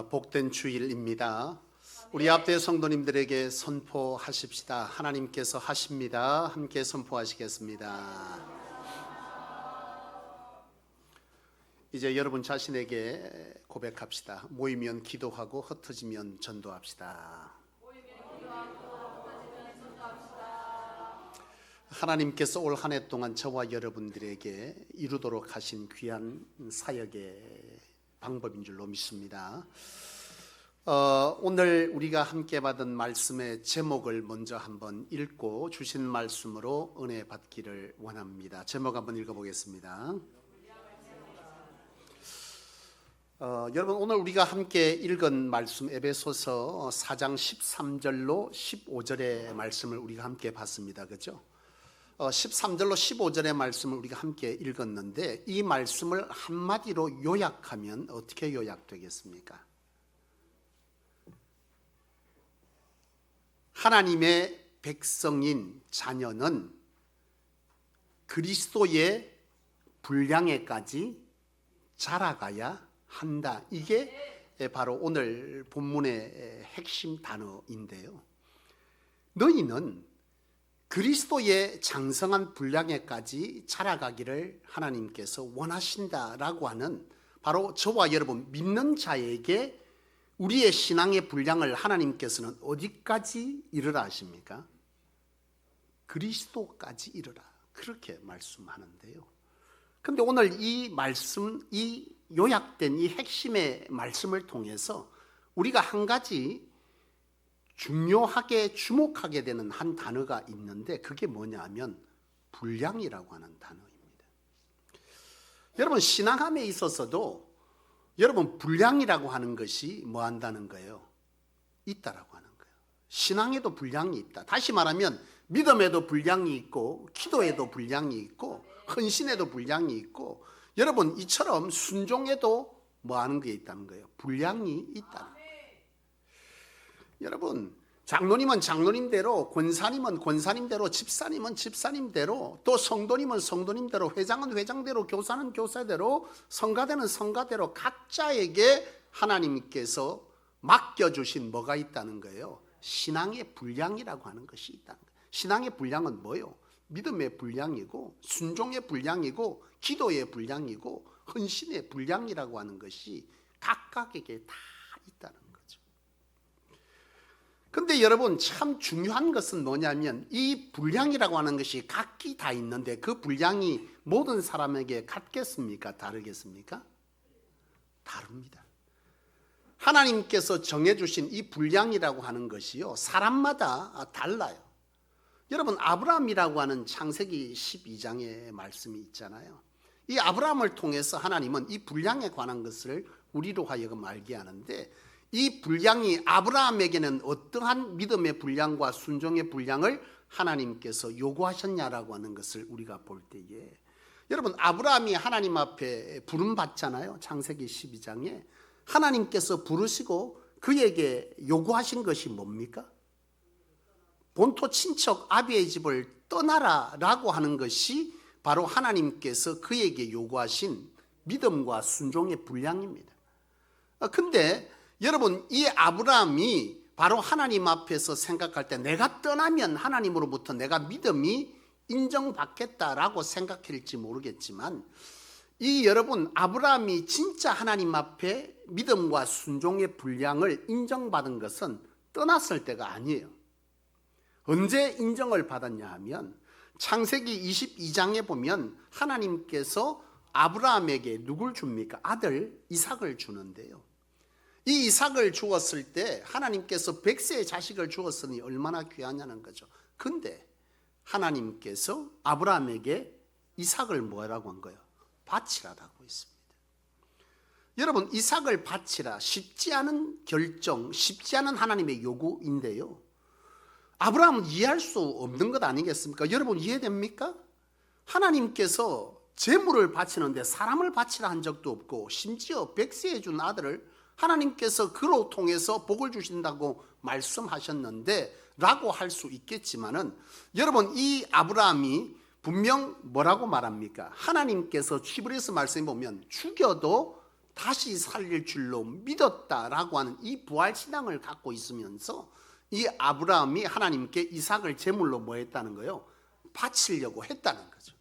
복된 주일입니다. 우리 앞에 성도님들에게 선포하십시다. 하나님께서 하십니다. 함께 선포하시겠습니다. 이제 여러분 자신에게 고백합시다. 모이면 기도하고 흩어지면 전도합시다. 하나님께서 올 한 해 동안 저와 여러분들에게 이루도록 하신 귀한 사역의 방법인 줄로 믿습니다. 오늘 우리가 함께 받은 말씀의 제목을 먼저 한번 읽고 주신 말씀으로 은혜 받기를 원합니다. 제목 한번 읽어보겠습니다. 여러분, 오늘 우리가 함께 읽은 말씀 에베소서 4장 13절로 15절의 말씀을 우리가 함께 봤습니다. 그렇죠? 13절로 15절의 말씀을 우리가 함께 읽었는데, 이 말씀을 한마디로 요약하면 어떻게 요약되겠습니까? 하나님의 백성인 자녀는 그리스도의 분량에까지 자라가야 한다. 이게 바로 오늘 본문의 핵심 단어인데요. 너희는 그리스도의 장성한 분량에까지 자라가기를 하나님께서 원하신다라고 하는, 바로 저와 여러분 믿는 자에게 우리의 신앙의 분량을 하나님께서는 어디까지 이르라 하십니까? 그리스도까지 이르라, 그렇게 말씀하는데요. 그런데 오늘 이 말씀, 이 요약된 이 핵심의 말씀을 통해서 우리가 한 가지 중요하게 주목하게 되는 한 단어가 있는데, 그게 뭐냐면 분량이라고 하는 단어입니다. 여러분, 신앙함에 있어서도 여러분 분량이라고 하는 것이 뭐 한다는 거예요? 있다라고 하는 거예요. 신앙에도 분량이 있다. 다시 말하면 믿음에도 분량이 있고, 기도에도 분량이 있고, 헌신에도 분량이 있고, 여러분 이처럼 순종에도 뭐 하는 게 있다는 거예요? 분량이 있다는 거예요. 여러분, 장로님은 장로님대로, 권사님은 권사님대로, 집사님은 집사님대로, 또 성도님은 성도님대로, 회장은 회장대로, 교사는 교사대로, 성가대는 성가대로 각자에게 하나님께서 맡겨주신 뭐가 있다는 거예요? 신앙의 분량이라고 하는 것이 있다는 거예요. 신앙의 분량은 뭐예요? 믿음의 분량이고, 순종의 분량이고, 기도의 분량이고, 헌신의 분량이라고 하는 것이 각각에게 다 있다는 거예요. 근데 여러분, 참 중요한 것은 뭐냐면, 이 분량이라고 하는 것이 각기 다 있는데 그 분량이 모든 사람에게 같겠습니까? 다르겠습니까? 다릅니다. 하나님께서 정해주신 이 분량이라고 하는 것이요, 사람마다 달라요. 여러분, 아브라함이라고 하는 창세기 12장의 말씀이 있잖아요. 이 아브라함을 통해서 하나님은 이 분량에 관한 것을 우리로 하여금 알게 하는데, 이 분량이 아브라함에게는 어떠한 믿음의 분량과 순종의 분량을 하나님께서 요구하셨냐라고 하는 것을 우리가 볼 때에, 여러분, 아브라함이 하나님 앞에 부름받잖아요. 창세기 12장에 하나님께서 부르시고 그에게 요구하신 것이 뭡니까? 본토 친척 아비의 집을 떠나라라고 하는 것이 바로 하나님께서 그에게 요구하신 믿음과 순종의 분량입니다. 근데 여러분, 이 아브라함이 바로 하나님 앞에서 생각할 때 내가 떠나면 하나님으로부터 내가 믿음이 인정받겠다라고 생각할지 모르겠지만, 이 여러분, 아브라함이 진짜 하나님 앞에 믿음과 순종의 분량을 인정받은 것은 떠났을 때가 아니에요. 언제 인정을 받았냐 하면, 창세기 22장에 보면 하나님께서 아브라함에게 누굴 줍니까? 아들 이삭을 주는데요. 이 이삭을 주었을 때 하나님께서 100세의 자식을 주었으니 얼마나 귀하냐는 거죠. 근데 하나님께서 아브라함에게 이삭을 뭐라고 한 거예요? 바치라라고 했습니다. 여러분, 이삭을 바치라, 쉽지 않은 결정, 쉽지 않은 하나님의 요구인데요, 아브라함은 이해할 수 없는 것 아니겠습니까? 여러분, 이해됩니까? 하나님께서 재물을 바치는데 사람을 바치라 한 적도 없고, 심지어 100세에 준 아들을 하나님께서 그로 통해서 복을 주신다고 말씀하셨는데 라고 할 수 있겠지만은, 여러분, 이 아브라함이 분명 뭐라고 말합니까? 하나님께서 히브리서 말씀에 보면 죽여도 다시 살릴 줄로 믿었다라고 하는 이 부활신앙을 갖고 있으면서 이 아브라함이 하나님께 이삭을 제물로 뭐 했다는 거예요? 바치려고 했다는 거죠.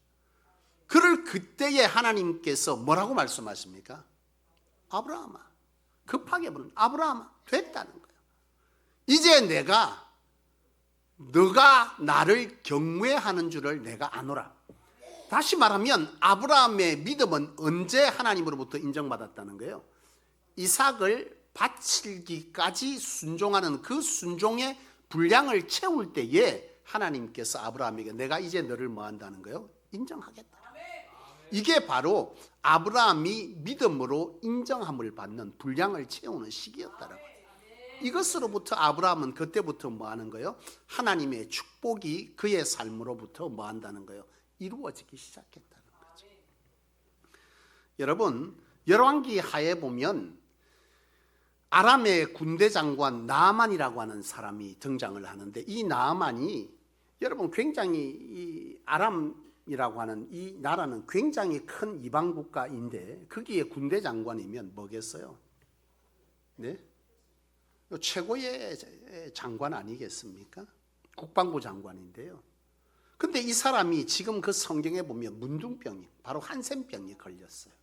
그를 그때에 하나님께서 뭐라고 말씀하십니까? 아브라함아, 급하게 부른 아브라함아, 됐다는 거예요. 이제 너가 나를 경외하는 줄을 내가 아노라. 다시 말하면 아브라함의 믿음은 언제 하나님으로부터 인정받았다는 거예요? 이삭을 바치기까지 순종하는 그 순종의 분량을 채울 때에 하나님께서 아브라함에게 내가 이제 너를 뭐 한다는 거예요? 인정하겠다. 이게 바로 아브라함이 믿음으로 인정함을 받는 분량을 채우는 시기였다라고. 이것으로부터 아브라함은 그때부터 뭐 하는 거예요? 하나님의 축복이 그의 삶으로부터 뭐 한다는 거예요? 이루어지기 시작했다는 거죠. 여러분, 열왕기 하에 보면 아람의 군대 장관 나아만이라고 하는 사람이 등장을 하는데, 이 나아만이 여러분 굉장히 이 아람이라고 하는 이 나라는 굉장히 큰 이방 국가인데 거기에 군대 장관이면 뭐겠어요? 네? 최고의 장관 아니겠습니까? 국방부 장관인데요. 근데 이 사람이 지금 그 성경에 보면 문둥병이, 바로 한센병이 걸렸어요.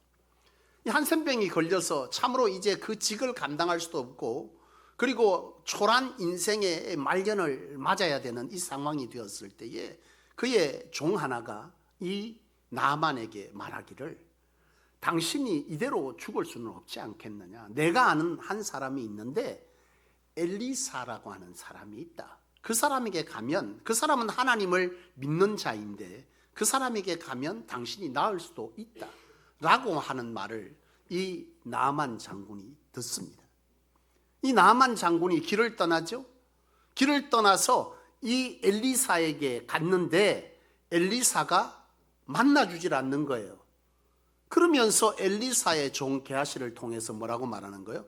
이 한센병이 걸려서 참으로 이제 그 직을 감당할 수도 없고, 그리고 초란 인생의 말년을 맞아야 되는 이 상황이 되었을 때에 그의 종 하나가 이 나아만에게 말하기를, 당신이 이대로 죽을 수는 없지 않겠느냐. 내가 아는 한 사람이 있는데 엘리사라고 하는 사람이 있다. 그 사람에게 가면, 그 사람은 하나님을 믿는 자인데 그 사람에게 가면 당신이 나을 수도 있다 라고 하는 말을 이 나아만 장군이 듣습니다. 이 나아만 장군이 길을 떠나죠. 길을 떠나서 이 엘리사에게 갔는데 엘리사가 만나주질 않는 거예요. 그러면서 엘리사의 종 게하시를 통해서 뭐라고 말하는 거예요?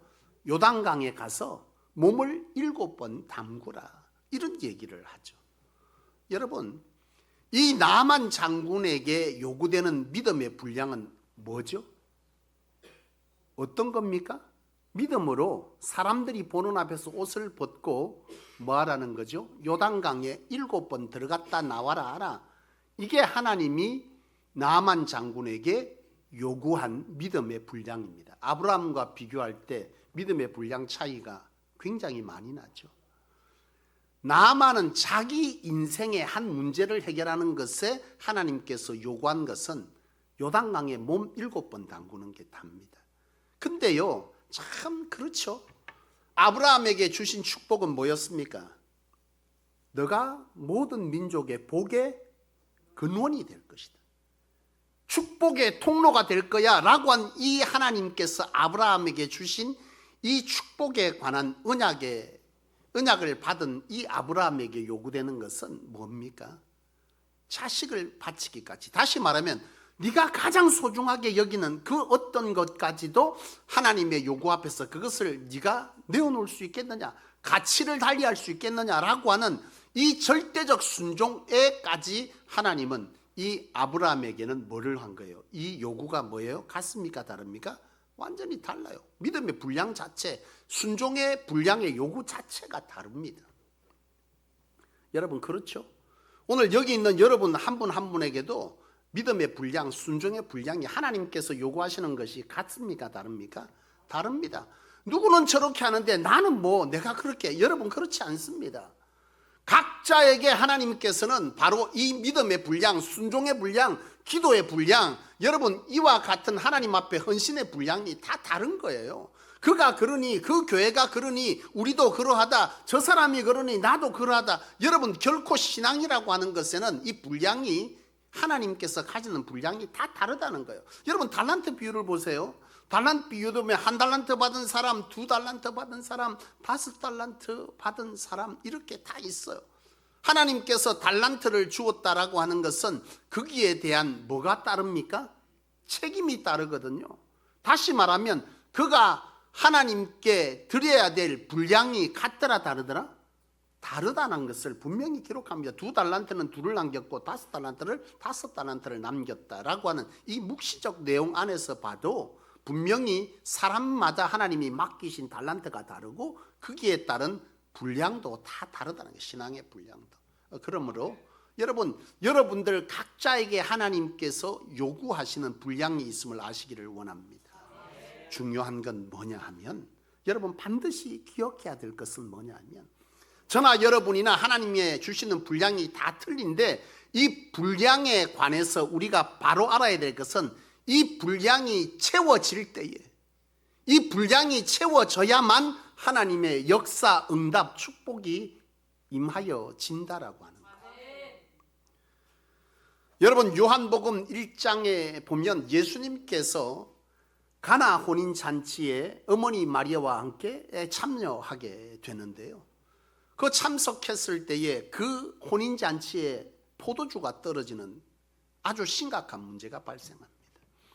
요단강에 가서 몸을 7번 담그라, 이런 얘기를 하죠. 여러분, 이 나아만 장군에게 요구되는 믿음의 분량은 뭐죠? 어떤 겁니까? 믿음으로 사람들이 보는 앞에서 옷을 벗고 뭐 하라는 거죠? 요단강에 7번 들어갔다 나와라 하라. 이게 하나님이 나아만 장군에게 요구한 믿음의 분량입니다. 아브라함과 비교할 때 믿음의 분량 차이가 굉장히 많이 나죠. 나아만은 자기 인생의 한 문제를 해결하는 것에 하나님께서 요구한 것은 요단강에 몸 7번 담그는 게 답니다. 근데요, 참 그렇죠. 아브라함에게 주신 축복은 뭐였습니까? 너가 모든 민족의 복의 근원이 될 것이다. 축복의 통로가 될 거야 라고 한 이 하나님께서 아브라함에게 주신 이 축복에 관한 언약을 받은 이 아브라함에게 요구되는 것은 뭡니까? 자식을 바치기까지. 다시 말하면 네가 가장 소중하게 여기는 그 어떤 것까지도 하나님의 요구 앞에서 그것을 네가 내어놓을 수 있겠느냐, 가치를 달리할 수 있겠느냐라고 하는 이 절대적 순종에까지 하나님은 이 아브라함에게는 뭐를 한 거예요? 이 요구가 뭐예요? 같습니까? 다릅니까? 완전히 달라요. 믿음의 분량 자체, 순종의 분량의 요구 자체가 다릅니다. 여러분 그렇죠? 오늘 여기 있는 여러분 한 분 한 분에게도 믿음의 분량, 순종의 분량이 하나님께서 요구하시는 것이 같습니까? 다릅니까? 다릅니다. 누구는 저렇게 하는데 나는 뭐 내가 그렇게, 여러분 그렇지 않습니다. 각자에게 하나님께서는 바로 이 믿음의 분량, 순종의 분량, 기도의 분량, 여러분 이와 같은 하나님 앞에 헌신의 분량이 다 다른 거예요. 그가 그러니, 그 교회가 그러니 우리도 그러하다, 저 사람이 그러니 나도 그러하다. 여러분 결코 신앙이라고 하는 것에는 이 분량이, 하나님께서 가지는 분량이 다 다르다는 거예요. 여러분 달란트 비유를 보세요. 달란트 비유도 보면 1달란트 받은 사람, 2달란트 받은 사람, 5달란트 받은 사람, 이렇게 다 있어요. 하나님께서 달란트를 주었다라고 하는 것은 거기에 대한 뭐가 따릅니까? 책임이 따르거든요. 다시 말하면 그가 하나님께 드려야 될 분량이 같더라 다르더라? 다르다는 것을 분명히 기록합니다. 2달란트는 2를 남겼고 5달란트를 남겼다라고 하는 이 묵시적 내용 안에서 봐도 분명히 사람마다 하나님이 맡기신 달란트가 다르고 거기에 따른 분량도 다 다르다는 거예요. 신앙의 분량도. 그러므로 여러분들 각자에게 하나님께서 요구하시는 분량이 있음을 아시기를 원합니다. 중요한 건 뭐냐 하면 여러분 반드시 기억해야 될 것은 뭐냐 하면 저나 여러분이나 하나님이 주시는 분량이 다 틀린데 이 분량에 관해서 우리가 바로 알아야 될 것은 이 분량이 채워질 때에 이 분량이 채워져야만 하나님의 역사, 응답, 축복이 임하여 진다라고 하는 거예요. 여러분 요한복음 1장에 보면 예수님께서 가나 혼인잔치에 어머니 마리아와 함께 참여하게 되는데요. 그 참석했을 때에 그 혼인잔치에 포도주가 떨어지는 아주 심각한 문제가 발생합니다.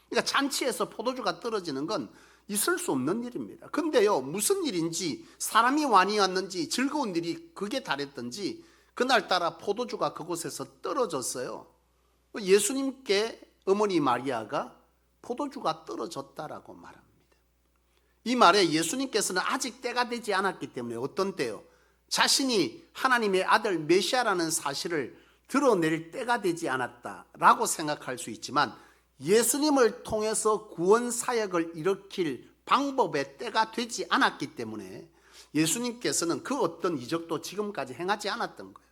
그러니까 잔치에서 포도주가 떨어지는 건 있을 수 없는 일입니다. 근데요, 무슨 일인지 사람이 많이 왔는지 즐거운 일이 극에 달했던지 그날따라 포도주가 그곳에서 떨어졌어요. 예수님께 어머니 마리아가 포도주가 떨어졌다라고 말합니다. 이 말에 예수님께서는 아직 때가 되지 않았기 때문에 어떤 때요? 자신이 하나님의 아들 메시아라는 사실을 드러낼 때가 되지 않았다라고 생각할 수 있지만 예수님을 통해서 구원 사역을 일으킬 방법의 때가 되지 않았기 때문에 예수님께서는 그 어떤 이적도 지금까지 행하지 않았던 거예요.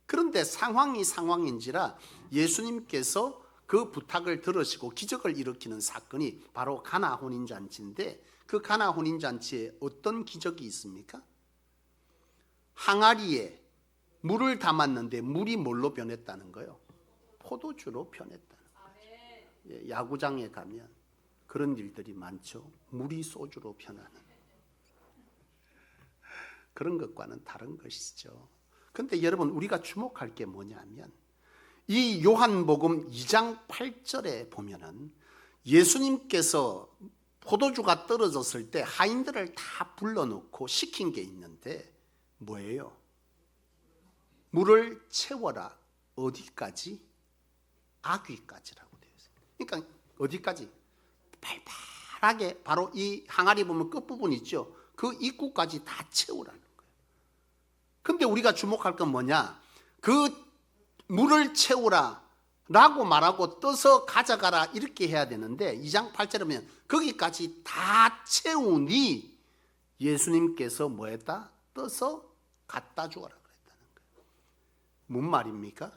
그런데 상황인지라 예수님께서 그 부탁을 들으시고 기적을 일으키는 사건이 바로 가나 혼인잔치인데 그 가나 혼인잔치에 어떤 기적이 있습니까? 항아리에 물을 담았는데 물이 뭘로 변했다는 거예요? 포도주로 변했다는 거예요. 야구장에 가면 그런 일들이 많죠. 물이 소주로 변하는 그런 것과는 다른 것이죠. 그런데 여러분 우리가 주목할 게 뭐냐면 이 요한복음 2장 8절에 보면은 예수님께서 포도주가 떨어졌을 때 하인들을 다 불러놓고 시킨 게 있는데 뭐예요? 물을 채워라. 어디까지? 아귀까지라고 되어 있습니다. 그러니까 어디까지? 팔팔하게 바로 이 항아리 보면 끝부분 있죠. 그 입구까지 다 채우라는 거예요. 근데 우리가 주목할 건 뭐냐? 그 물을 채우라 라고 말하고 떠서 가져가라 이렇게 해야 되는데 2장 8절에 보면 거기까지 다 채우니 예수님께서 뭐 했다? 떠서 갖다 주어라 그랬다는 거예요. 뭔 말입니까?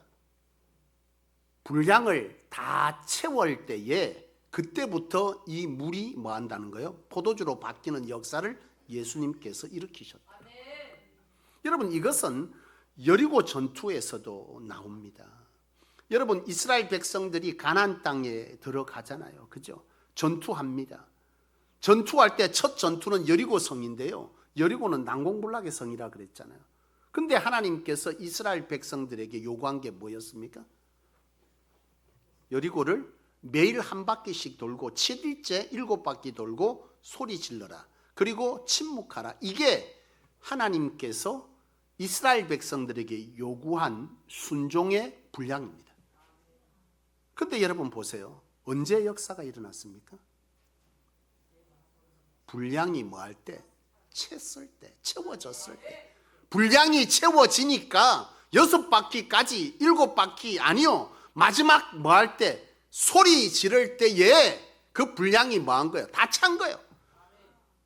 분량을 다 채울 때에 그때부터 이 물이 뭐 한다는 거예요? 포도주로 바뀌는 역사를 예수님께서 일으키셨다. 여러분 이것은 여리고 전투에서도 나옵니다. 여러분 이스라엘 백성들이 가나안 땅에 들어가잖아요. 그죠? 전투합니다. 전투할 때 첫 전투는 여리고 성인데요. 여리고는 난공불락의 성이라 그랬잖아요. 근데 하나님께서 이스라엘 백성들에게 요구한 게 뭐였습니까? 여리고를 매일 한 바퀴씩 돌고 7일째 7바퀴 돌고 소리 질러라. 그리고 침묵하라. 이게 하나님께서 이스라엘 백성들에게 요구한 순종의 분량입니다. 그런데 여러분 보세요. 언제 역사가 일어났습니까? 분량이 뭐 할 때? 챘을 때, 채워졌을 때. 분량이 채워지니까 6바퀴까지 7바퀴 아니요. 마지막 뭐 할 때? 소리 지를 때에 그 분량이 뭐 한 거예요? 다 찬 거예요.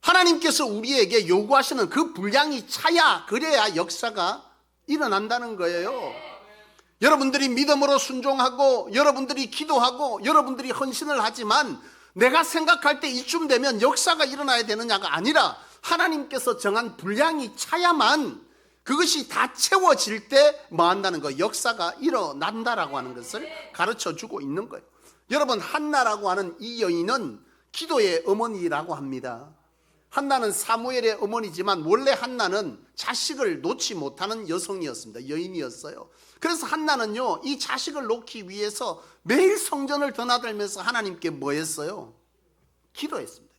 하나님께서 우리에게 요구하시는 그 분량이 차야 그래야 역사가 일어난다는 거예요. 여러분들이 믿음으로 순종하고 여러분들이 기도하고 여러분들이 헌신을 하지만 내가 생각할 때 이쯤 되면 역사가 일어나야 되느냐가 아니라 하나님께서 정한 분량이 차야만 그것이 다 채워질 때 뭐 한다는 거 역사가 일어난다라고 하는 것을 가르쳐주고 있는 거예요. 여러분 한나라고 하는 이 여인은 기도의 어머니라고 합니다. 한나는 사무엘의 어머니지만 원래 한나는 자식을 놓지 못하는 여성이었습니다. 여인이었어요. 그래서 한나는요 이 자식을 놓기 위해서 매일 성전을 드나들면서 하나님께 뭐 했어요? 기도했습니다.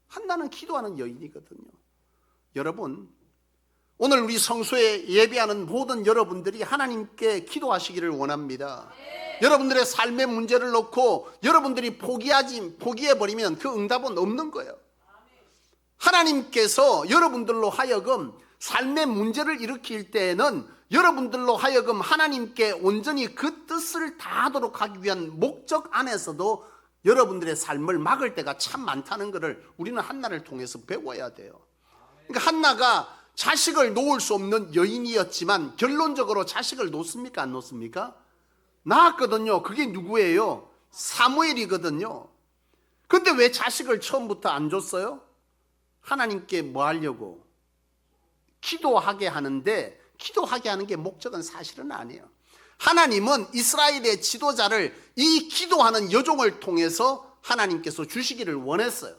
한나는 기도하는 여인이거든요. 여러분 오늘 우리 성소에 예배하는 모든 여러분들이 하나님께 기도하시기를 원합니다. 여러분들의 삶의 문제를 놓고 여러분들이 포기해버리면 그 응답은 없는 거예요. 하나님께서 여러분들로 하여금 삶의 문제를 일으킬 때에는 여러분들로 하여금 하나님께 온전히 그 뜻을 다하도록 하기 위한 목적 안에서도 여러분들의 삶을 막을 때가 참 많다는 것을 우리는 한나를 통해서 배워야 돼요. 그러니까 한나가 자식을 놓을 수 없는 여인이었지만 결론적으로 자식을 놓습니까? 안 놓습니까? 낳았거든요. 그게 누구예요? 사무엘이거든요. 근데 왜 자식을 처음부터 안 줬어요? 하나님께 뭐 하려고? 기도하게 하는데, 기도하게 하는 게 목적은 사실은 아니에요. 하나님은 이스라엘의 지도자를 이 기도하는 여종을 통해서 하나님께서 주시기를 원했어요.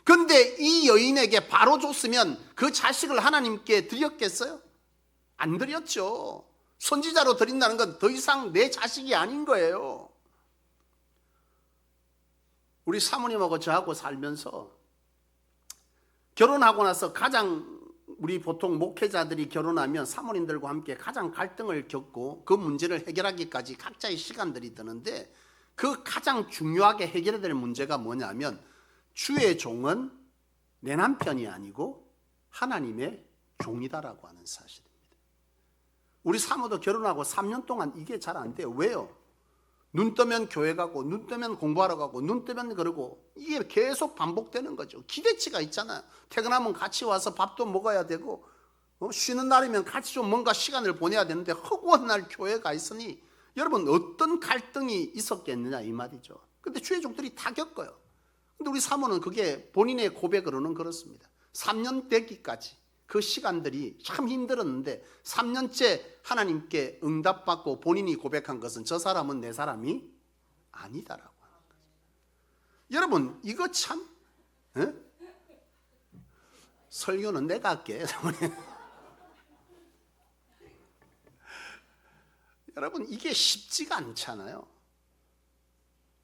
근데 이 여인에게 바로 줬으면 그 자식을 하나님께 드렸겠어요? 안 드렸죠. 선지자로 드린다는 건 더 이상 내 자식이 아닌 거예요. 우리 사모님하고 저하고 살면서 결혼하고 나서 우리 보통 목회자들이 결혼하면 사모님들과 함께 가장 갈등을 겪고 그 문제를 해결하기까지 각자의 시간들이 드는데, 그 가장 중요하게 해결해야 될 문제가 뭐냐면 주의 종은 내 남편이 아니고 하나님의 종이다라고 하는 사실입니다. 우리 사모도 결혼하고 3년 동안 이게 잘 안 돼요. 왜요? 눈 뜨면 교회 가고 눈 뜨면 공부하러 가고 눈 뜨면 그러고, 이게 계속 반복되는 거죠. 기대치가 있잖아요. 퇴근하면 같이 와서 밥도 먹어야 되고, 쉬는 날이면 같이 좀 뭔가 시간을 보내야 되는데 허구한 날 교회 가 있으니 여러분 어떤 갈등이 있었겠느냐 이 말이죠. 근데 주의 종들이 다 겪어요. 근데 우리 사모는 그게 본인의 고백으로는 그렇습니다. 3년 되기까지 그 시간들이 참 힘들었는데 3년째 하나님께 응답받고 본인이 고백한 것은 저 사람은 내 사람이 아니다라고 하는 거죠. 여러분 이거 참 설교는 내가 할게. 여러분 이게 쉽지가 않잖아요.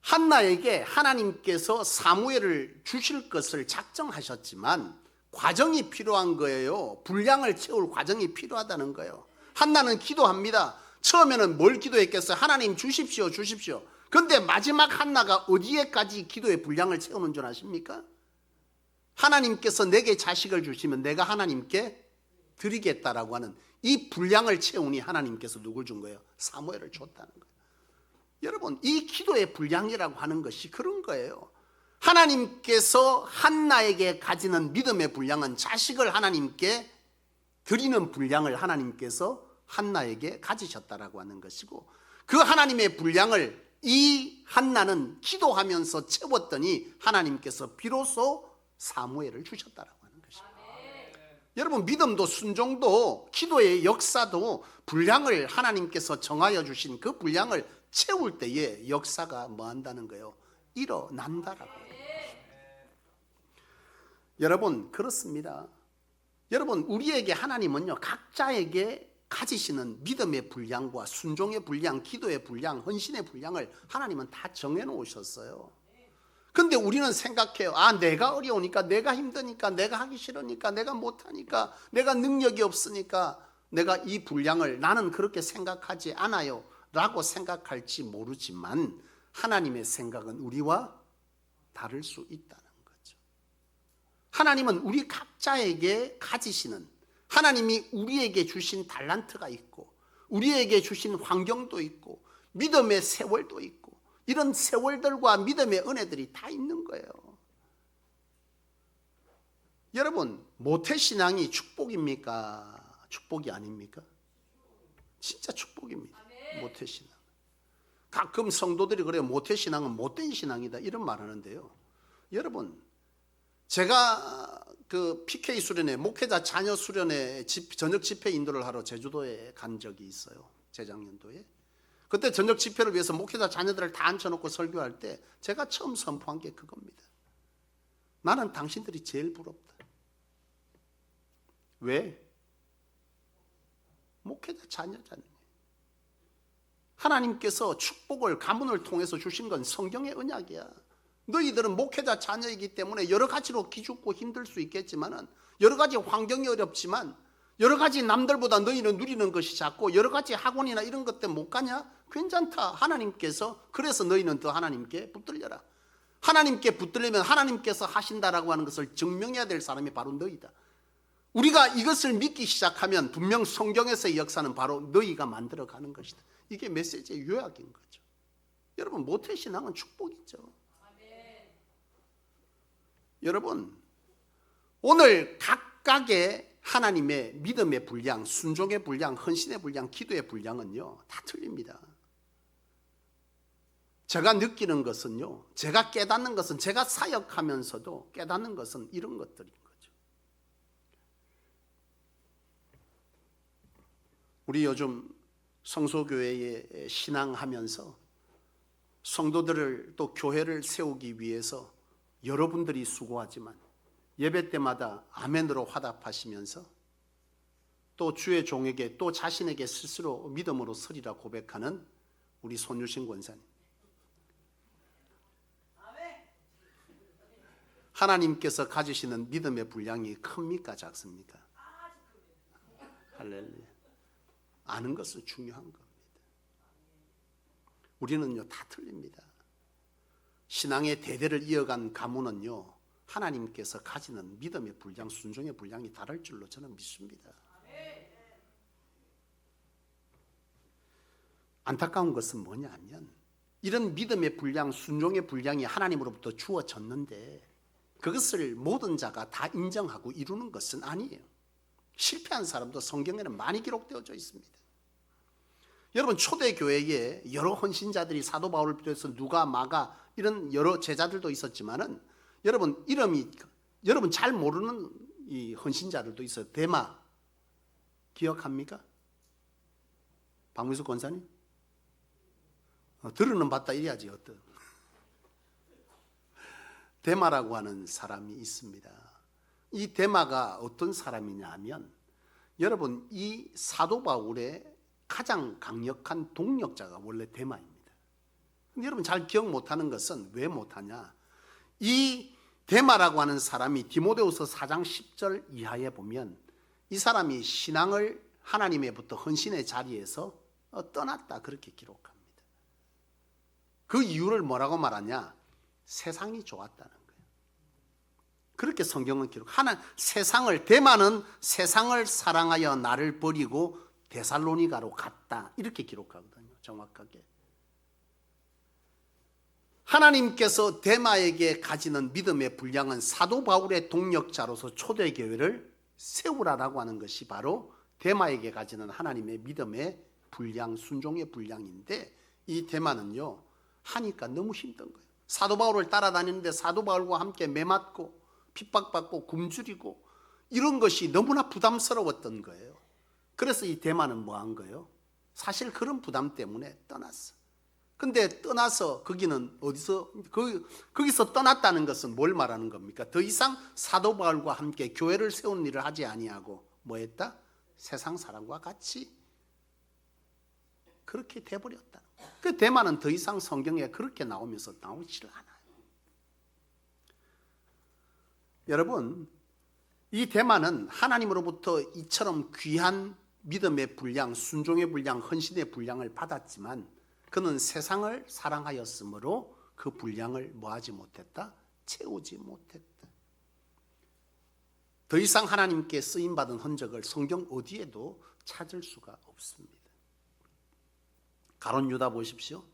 한나에게 하나님께서 사무엘을 주실 것을 작정하셨지만 과정이 필요한 거예요. 분량을 채울 과정이 필요하다는 거예요. 한나는 기도합니다. 처음에는 뭘 기도했겠어요? 하나님 주십시오, 주십시오. 그런데 마지막 한나가 어디에까지 기도의 분량을 채우는 줄 아십니까? 하나님께서 내게 자식을 주시면 내가 하나님께 드리겠다라고 하는 이 분량을 채우니 하나님께서 누굴 준 거예요? 사무엘을 줬다는 거예요. 여러분 이 기도의 분량이라고 하는 것이 그런 거예요. 하나님께서 한나에게 가지는 믿음의 분량은 자식을 하나님께 드리는 분량을 하나님께서 한나에게 가지셨다라고 하는 것이고, 그 하나님의 분량을 이 한나는 기도하면서 채웠더니 하나님께서 비로소 사무엘을 주셨다라고 하는 것입니다. 여러분 믿음도 순종도 기도의 역사도 분량을 하나님께서 정하여 주신 그 분량을 채울 때에 역사가 뭐 한다는 거예요? 일어난다라고 하는 것입니다. 여러분 그렇습니다. 여러분 우리에게 하나님은요 각자에게 가지시는 믿음의 분량과 순종의 분량, 기도의 분량, 헌신의 분량을 하나님은 다 정해 놓으셨어요. 근데 우리는 생각해요. 내가 어려우니까, 내가 힘드니까, 내가 하기 싫으니까, 내가 못하니까, 내가 능력이 없으니까 내가 이 분량을, 나는 그렇게 생각하지 않아요 라고 생각할지 모르지만 하나님의 생각은 우리와 다를 수 있다는 거죠. 하나님은 우리 각자에게 가지시는, 하나님이 우리에게 주신 달란트가 있고 우리에게 주신 환경도 있고 믿음의 세월도 있고 이런 세월들과 믿음의 은혜들이 다 있는 거예요. 여러분 모태신앙이 축복입니까? 축복이 아닙니까? 진짜 축복입니다. 모태신앙. 가끔 성도들이 그래요. 모태신앙은 못된 신앙이다 이런 말 하는데요. 여러분 제가 그 PK 수련회, 목회자 자녀 수련회 저녁 집회 인도를 하러 제주도에 간 적이 있어요. 재작년도에. 그때 저녁 집회를 위해서 목회자 자녀들을 다 앉혀놓고 설교할 때 제가 처음 선포한 게 그겁니다. 나는 당신들이 제일 부럽다. 왜? 목회자 자녀잖아요. 하나님께서 축복을 가문을 통해서 주신 건 성경의 언약이야. 너희들은 목회자 자녀이기 때문에 여러 가지로 기죽고 힘들 수 있겠지만, 여러 가지 환경이 어렵지만, 여러 가지 남들보다 너희는 누리는 것이 작고 여러 가지 학원이나 이런 것 때문에 못 가냐? 괜찮다. 하나님께서 그래서 너희는 더 하나님께 붙들려라. 하나님께 붙들려면 하나님께서 하신다라고 하는 것을 증명해야 될 사람이 바로 너희다. 우리가 이것을 믿기 시작하면 분명 성경에서의 역사는 바로 너희가 만들어가는 것이다. 이게 메시지의 요약인 거죠. 여러분, 모태신앙은 축복이죠. 여러분, 오늘 각각의 하나님의 믿음의 분량, 순종의 분량, 헌신의 분량, 기도의 분량은요 다 틀립니다. 제가 느끼는 것은요, 제가 깨닫는 것은, 제가 사역하면서도 깨닫는 것은 이런 것들인 거죠. 우리 요즘 성소교회에 신앙하면서 성도들을 또 교회를 세우기 위해서 여러분들이 수고하지만 예배 때마다 아멘으로 화답하시면서 또 주의 종에게 또 자신에게 스스로 믿음으로 서리라 고백하는 우리 손유신 권사님, 하나님께서 가지시는 믿음의 분량이 큽니까 작습니까? 할렐루야. 아는 것은 중요한 겁니다. 우리는요 다 틀립니다. 신앙의 대대를 이어간 가문은요 하나님께서 가지는 믿음의 분량, 순종의 분량이 다를 줄로 저는 믿습니다. 안타까운 것은 뭐냐면 이런 믿음의 분량, 순종의 분량이 하나님으로부터 주어졌는데 그것을 모든 자가 다 인정하고 이루는 것은 아니에요. 실패한 사람도 성경에는 많이 기록되어져 있습니다. 여러분, 초대교회에 여러 헌신자들이 사도 바울을 비롯해서 누가, 마가 이런 여러 제자들도 있었지만은 여러분 이름이 여러분 잘 모르는 이 헌신자들도 있어요. 데마 기억합니까? 박문수 권사님? 들으는 봤다 이래야지 어떤. 데마라고 하는 사람이 있습니다. 이 데마가 어떤 사람이냐 하면 여러분 이 사도 바울의 가장 강력한 동력자가 원래 데마입니다. 근데 여러분 잘 기억 못하는 것은 왜 못하냐, 이 데마라고 하는 사람이 디모데후서 4장 10절 이하에 보면 이 사람이 신앙을 하나님에부터 헌신의 자리에서 떠났다 그렇게 기록합니다. 그 이유를 뭐라고 말하냐, 세상이 좋았다는 거예요. 그렇게 성경은 세상을, 데마는 세상을 사랑하여 나를 버리고 데살로니가로 갔다 이렇게 기록하거든요. 정확하게 하나님께서 데마에게 가지는 믿음의 분량은 사도 바울의 동력자로서 초대교회를 세우라라고 하는 것이 바로 데마에게 가지는 하나님의 믿음의 분량, 순종의 분량인데 이 데마는요 하니까 너무 힘든 거예요. 사도 바울을 따라다니는데 사도 바울과 함께 매맞고 핍박받고 굶주리고 이런 것이 너무나 부담스러웠던 거예요. 그래서 이 데마는 뭐 한 거예요? 사실 그런 부담 때문에 떠났어. 근데 떠나서 거기는 거기서 떠났다는 것은 뭘 말하는 겁니까? 더 이상 사도 바울과 함께 교회를 세우는 일을 하지 아니하고 뭐 했다? 세상 사람과 같이 그렇게 돼버렸다. 그 데마는 더 이상 성경에 그렇게 나오면서 나오지를 않아요. 여러분, 이 데마는 하나님으로부터 이처럼 귀한 믿음의 분량, 순종의 분량, 헌신의 분량을 받았지만 그는 세상을 사랑하였으므로 그 분량을 뭐하지 못했다? 채우지 못했다. 더 이상 하나님께 쓰임받은 흔적을 성경 어디에도 찾을 수가 없습니다. 가룟 유다 보십시오.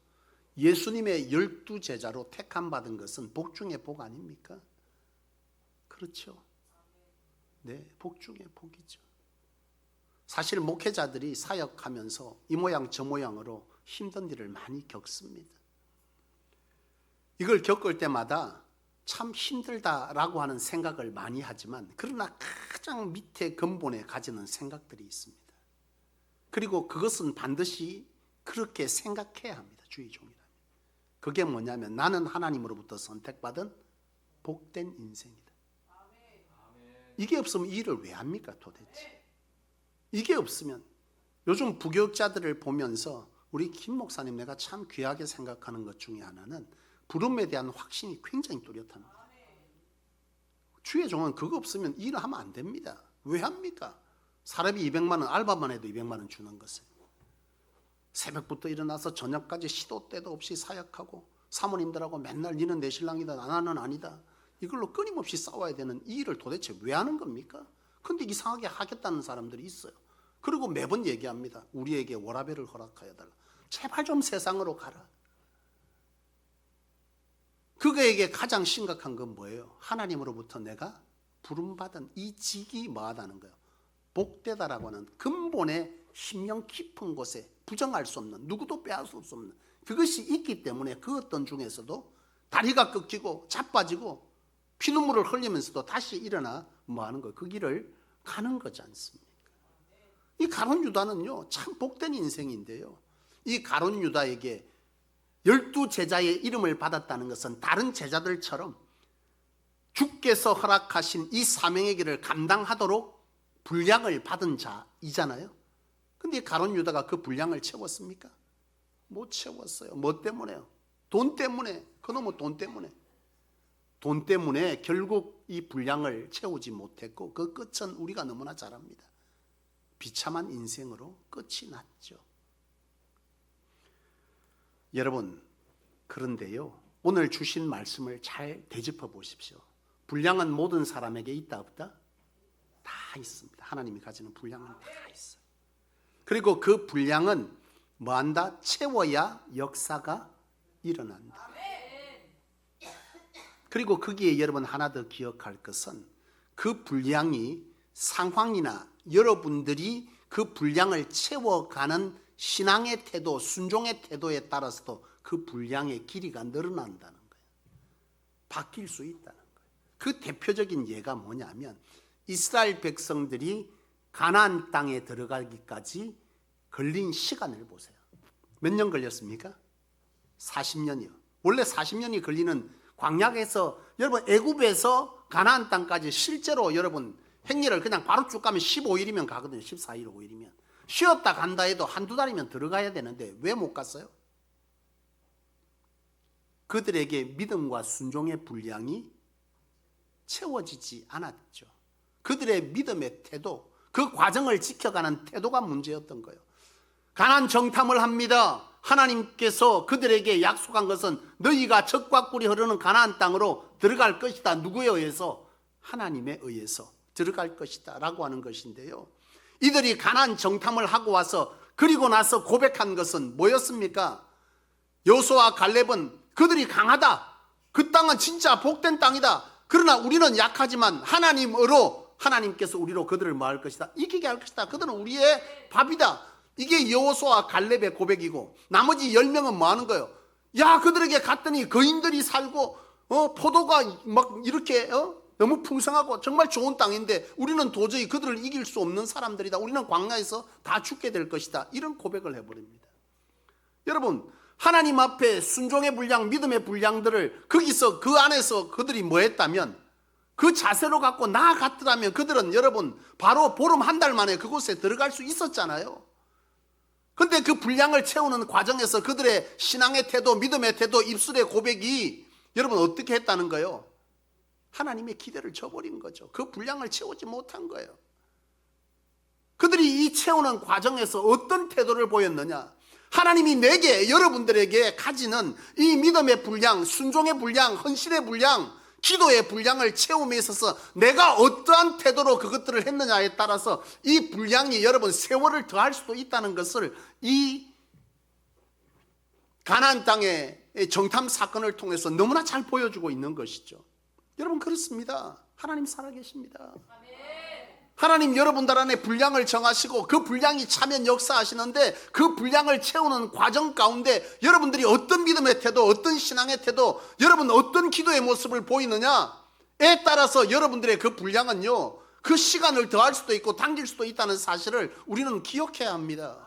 예수님의 12제자로 택함받은 것은 복 중의 복 아닙니까? 그렇죠. 네, 복 중의 복이죠. 사실 목회자들이 사역하면서 이 모양 저 모양으로 힘든 일을 많이 겪습니다. 이걸 겪을 때마다 참 힘들다라고 하는 생각을 많이 하지만 그러나 가장 밑에 근본에 가지는 생각들이 있습니다. 그리고 그것은 반드시 그렇게 생각해야 합니다. 주의 종이라면. 그게 뭐냐면 나는 하나님으로부터 선택받은 복된 인생이다. 이게 없으면 이 일을 왜 합니까 도대체? 이게 없으면 요즘 부교육자들을 보면서 우리 김 목사님 내가 참 귀하게 생각하는 것 중에 하나는 부름에 대한 확신이 굉장히 뚜렷합니다. 주의 종은 그거 없으면 일을 하면 안 됩니다. 왜 합니까? 사람이 200만 원 알바만 해도 200만 원 주는 것을. 새벽부터 일어나서 저녁까지 시도 때도 없이 사역하고 사모님들하고 맨날 니는 내 신랑이다 나는 아니다 이걸로 끊임없이 싸워야 되는 이 일을 도대체 왜 하는 겁니까? 근데 이상하게 하겠다는 사람들이 있어요. 그리고 매번 얘기합니다. 우리에게 워라밸을 허락하여 달라. 제발 좀 세상으로 가라. 그에게 가장 심각한 건 뭐예요? 하나님으로부터 내가 부름받은 이 직이 뭐하다는 거예요? 복되다라고 하는 근본의 심령 깊은 곳에 부정할 수 없는, 누구도 빼앗을 수 없는 그것이 있기 때문에 그 어떤 중에서도 다리가 꺾이고 자빠지고 피눈물을 흘리면서도 다시 일어나 뭐하는 거예요? 그 길을 가는 거지 않습니까? 이 가룟 유다는요 참 복된 인생인데요, 이 가룟 유다에게 12제자의 이름을 받았다는 것은 다른 제자들처럼 주께서 허락하신 이 사명의 길을 감당하도록 분량을 받은 자이잖아요. 근데 가룟 유다가 그 분량을 채웠습니까? 못 채웠어요. 뭐 때문에요? 돈 때문에. 그놈의 돈 때문에. 돈 때문에 결국 이 분량을 채우지 못했고 그 끝은 우리가 너무나 잘 압니다. 비참한 인생으로 끝이 났죠. 여러분, 그런데요 오늘 주신 말씀을 잘 되짚어 보십시오. 분량은 모든 사람에게 있다 없다? 다 있습니다. 하나님이 가지는 분량은 다 있어요. 그리고 그 분량은 뭐한다? 채워야 역사가 일어난다. 그리고 거기에 여러분 하나 더 기억할 것은 그 분량이 상황이나 여러분들이 그 분량을 채워가는 신앙의 태도, 순종의 태도에 따라서도 그 분량의 길이가 늘어난다는 거예요. 바뀔 수 있다는 거예요. 그 대표적인 예가 뭐냐면 이스라엘 백성들이 가나안 땅에 들어가기까지 걸린 시간을 보세요. 몇 년 걸렸습니까? 40년이요. 원래 40년이 걸리는 광야에서 여러분 애굽에서 가나안 땅까지 실제로 여러분 행렬을 그냥 바로 쭉 가면 15일이면 가거든요. 14일 5일이면. 쉬었다 간다 해도 한두 달이면 들어가야 되는데 왜 못 갔어요? 그들에게 믿음과 순종의 분량이 채워지지 않았죠. 그들의 믿음의 태도, 그 과정을 지켜가는 태도가 문제였던 거예요. 가나안 정탐을 합니다. 하나님께서 그들에게 약속한 것은 너희가 젖과 꿀이 흐르는 가나안 땅으로 들어갈 것이다. 누구에 의해서? 하나님에 의해서 들어갈 것이다 라고 하는 것인데요, 이들이 가나안 정탐을 하고 와서 그리고 나서 고백한 것은 뭐였습니까? 여호수아와 갈렙은 그들이 강하다, 그 땅은 진짜 복된 땅이다, 그러나 우리는 약하지만 하나님께서 우리로 그들을 뭐 할 것이다? 이기게 할 것이다. 그들은 우리의 밥이다. 이게 여호수아와 갈렙의 고백이고, 나머지 10명은 뭐 하는 거예요? 야, 그들에게 갔더니 거인들이 살고 포도가 막 이렇게 너무 풍성하고 정말 좋은 땅인데 우리는 도저히 그들을 이길 수 없는 사람들이다. 우리는 광야에서 다 죽게 될 것이다. 이런 고백을 해버립니다. 여러분, 하나님 앞에 순종의 분량, 믿음의 분량들을 거기서 그 안에서 그들이 뭐 했다면, 그 자세로 갖고 나아갔더라면 그들은 여러분 바로 보름 한 달 만에 그곳에 들어갈 수 있었잖아요. 근데 그 분량을 채우는 과정에서 그들의 신앙의 태도, 믿음의 태도, 입술의 고백이 여러분 어떻게 했다는 거예요? 하나님의 기대를 저버린 거죠. 그 분량을 채우지 못한 거예요. 그들이 이 채우는 과정에서 어떤 태도를 보였느냐? 하나님이 내게, 여러분들에게 가지는 이 믿음의 분량, 순종의 분량, 헌신의 분량, 기도의 분량을 채움에 있어서 내가 어떠한 태도로 그것들을 했느냐에 따라서 이 분량이 여러분 세월을 더할 수도 있다는 것을 이 가나안 땅의 정탐 사건을 통해서 너무나 잘 보여주고 있는 것이죠. 여러분, 그렇습니다. 하나님 살아계십니다. 하나님 여러분들 안에 분량을 정하시고 그 분량이 차면 역사하시는데, 그 분량을 채우는 과정 가운데 여러분들이 어떤 믿음의 태도, 어떤 신앙의 태도, 여러분 어떤 기도의 모습을 보이느냐에 따라서 여러분들의 그 분량은요, 그 시간을 더할 수도 있고 당길 수도 있다는 사실을 우리는 기억해야 합니다.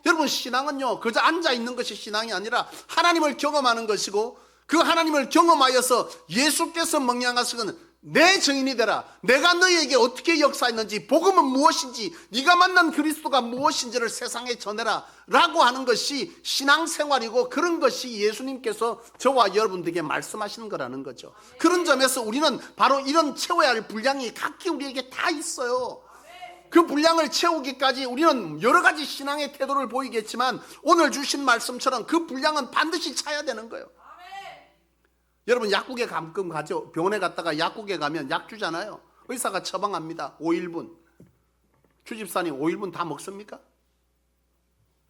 여러분, 신앙은요 그저 앉아있는 것이 신앙이 아니라 하나님을 경험하는 것이고, 그 하나님을 경험하여서 예수께서 명령하시는 내 증인이 되라. 내가 너희에게 어떻게 역사했는지, 복음은 무엇인지, 네가 만난 그리스도가 무엇인지를 세상에 전해라 라고 하는 것이 신앙생활이고, 그런 것이 예수님께서 저와 여러분들에게 말씀하시는 거라는 거죠. 그런 점에서 우리는 바로 이런 채워야 할 분량이 각기 우리에게 다 있어요. 그 분량을 채우기까지 우리는 여러 가지 신앙의 태도를 보이겠지만 오늘 주신 말씀처럼 그 분량은 반드시 차야 되는 거예요. 여러분 약국에 가끔 가죠. 병원에 갔다가 약국에 가면 약 주잖아요. 의사가 처방합니다. 5일분. 주집사님 5일분 다 먹습니까?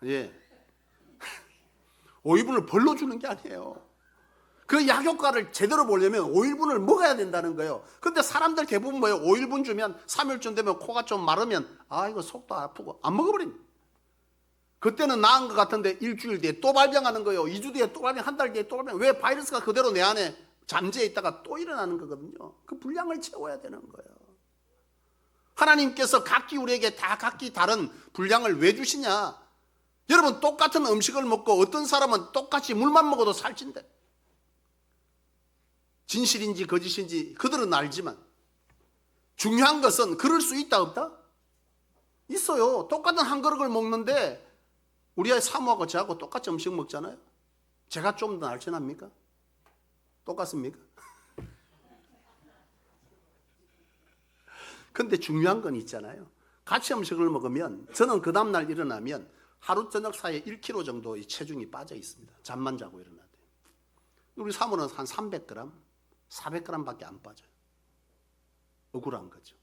예. 5일분을 벌로 주는 게 아니에요. 그 약 효과를 제대로 보려면 5일분을 먹어야 된다는 거예요. 근데 사람들 대부분 뭐예요? 5일분 주면 3일쯤 되면 코가 좀 마르면 아 이거 속도 아프고 안 먹어버립니다. 그때는 나은 것 같은데 일주일 뒤에 또 발병하는 거예요. 2주 뒤에 또 발병, 한 달 뒤에 또 발병. 왜? 바이러스가 그대로 내 안에 잠재해 있다가 또 일어나는 거거든요. 그 분량을 채워야 되는 거예요. 하나님께서 각기 우리에게 다 각기 다른 분량을 왜 주시냐? 여러분 똑같은 음식을 먹고 어떤 사람은 똑같이 물만 먹어도 살찐대. 진실인지 거짓인지 그들은 알지만 중요한 것은 그럴 수 있다 없다? 있어요. 똑같은 한 그릇을 먹는데 우리 아이 사모하고 저하고 똑같이 음식 먹잖아요. 제가 좀 더 날씬합니까? 똑같습니까? 근데 중요한 건 있잖아요. 같이 음식을 먹으면 저는 그 다음날 일어나면 하루 저녁 사이에 1kg 정도의 체중이 빠져 있습니다. 잠만 자고 일어나도. 우리 사모는 한 300g, 400g밖에 안 빠져요. 억울한 거죠.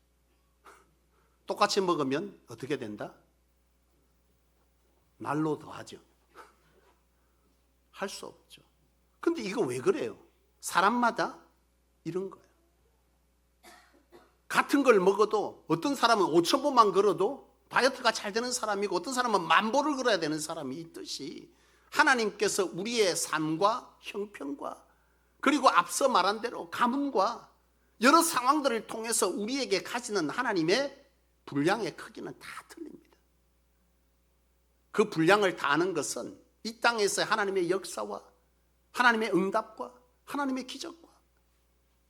똑같이 먹으면 어떻게 된다? 날로 더하죠. 할 수 없죠. 근데 이거 왜 그래요? 사람마다 이런 거예요. 같은 걸 먹어도 어떤 사람은 5,000보만 걸어도 다이어트가 잘 되는 사람이고 어떤 사람은 10,000보를 걸어야 되는 사람이 있듯이 하나님께서 우리의 삶과 형편과 그리고 앞서 말한 대로 가문과 여러 상황들을 통해서 우리에게 가지는 하나님의 분량의 크기는 다 틀립니다. 그 분량을 다 아는 것은 이 땅에서의 하나님의 역사와 하나님의 응답과 하나님의 기적과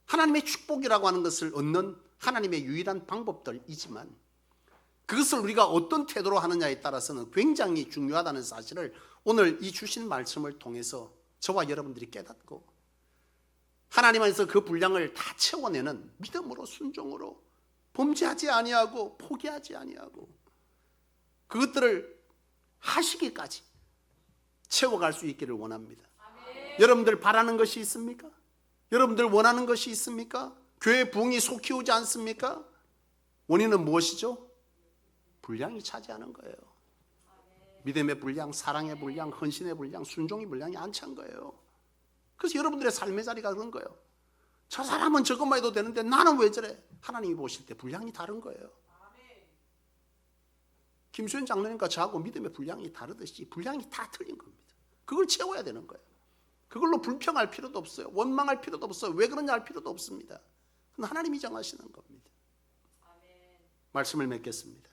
하나님의 축복이라고 하는 것을 얻는 하나님의 유일한 방법들이지만 그것을 우리가 어떤 태도로 하느냐에 따라서는 굉장히 중요하다는 사실을 오늘 이 주신 말씀을 통해서 저와 여러분들이 깨닫고 하나님 안에서 그 분량을 다 채워내는 믿음으로 순종으로 범죄하지 아니하고 포기하지 아니하고 그것들을 하시기까지 채워갈 수 있기를 원합니다. 아멘. 여러분들 바라는 것이 있습니까? 여러분들 원하는 것이 있습니까? 교회 부흥이 속 키우지 않습니까? 원인은 무엇이죠? 분량이 차지하는 거예요. 믿음의 분량, 사랑의 분량, 헌신의 분량, 순종의 분량이 안 찬 거예요. 그래서 여러분들의 삶의 자리가 그런 거예요. 저 사람은 저것만 해도 되는데 나는 왜 저래? 하나님이 보실 때 분량이 다른 거예요. 김수현 장로님과 저하고 믿음의 분량이 다르듯이 분량이 다 틀린 겁니다. 그걸 채워야 되는 거예요. 그걸로 불평할 필요도 없어요. 원망할 필요도 없어요. 왜 그러냐 할 필요도 없습니다. 그건 하나님이 정하시는 겁니다. 말씀을 맺겠습니다.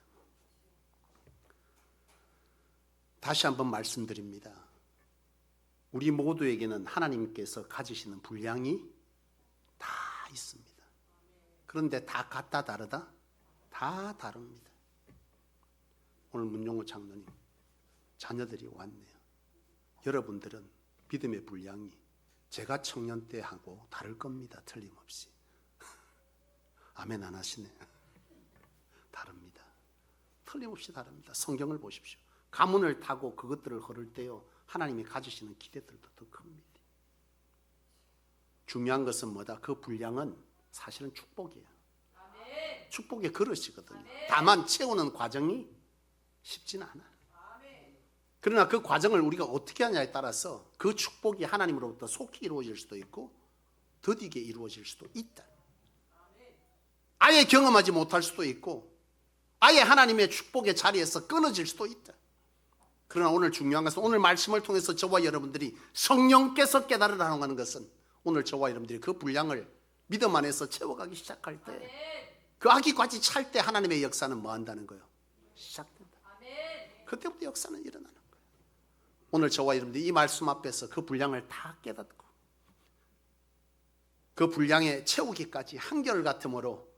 다시 한번 말씀드립니다. 우리 모두에게는 하나님께서 가지시는 분량이 다 있습니다. 그런데 다 같다 다르다? 다 다릅니다. 오늘 문용호 장로님 자녀들이 왔네요. 여러분들은 믿음의 분량이 제가 청년 때 하고 다를 겁니다. 틀림없이. 아멘 안 하시네. 다릅니다. 틀림없이 다릅니다. 성경을 보십시오. 가문을 타고 그것들을 걸을 때요 하나님이 가지시는 기대들도 더 큽니다. 중요한 것은 뭐다? 그 분량은 사실은 축복이에요. 아멘. 축복의 그릇이거든요. 아멘. 다만 채우는 과정이 쉽지는 않아요. 아멘. 그러나 그 과정을 우리가 어떻게 하냐에 따라서 그 축복이 하나님으로부터 속히 이루어질 수도 있고 더디게 이루어질 수도 있다. 아멘. 아예 경험하지 못할 수도 있고 아예 하나님의 축복의 자리에서 끊어질 수도 있다. 그러나 오늘 중요한 것은 오늘 말씀을 통해서 저와 여러분들이 성령께서 깨달으라고 하는 것은 오늘 저와 여러분들이 그 분량을 믿음 안에서 채워가기 시작할 때 그 아기까지 찰 때 하나님의 역사는 뭐 한다는 거예요? 시작된다. 그때부터 역사는 일어나는 거예요. 오늘 저와 여러분들이 이 말씀 앞에서 그 분량을 다 깨닫고 그 분량에 채우기까지 한결같음으로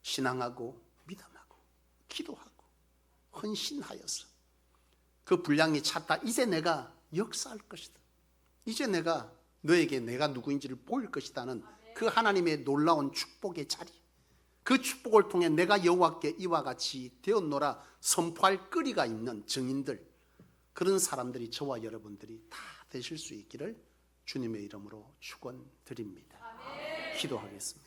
신앙하고 믿음하고 기도하고 헌신하여서 그 분량이 찼다. 이제 내가 역사할 것이다. 이제 내가 너에게 내가 누구인지를 보일 것이다는 그 하나님의 놀라운 축복의 자리, 그 축복을 통해 내가 여호와께 이와 같이 되었노라 선포할 거리가 있는 증인들, 그런 사람들이 저와 여러분들이 다 되실 수 있기를 주님의 이름으로 축원드립니다. 기도하겠습니다.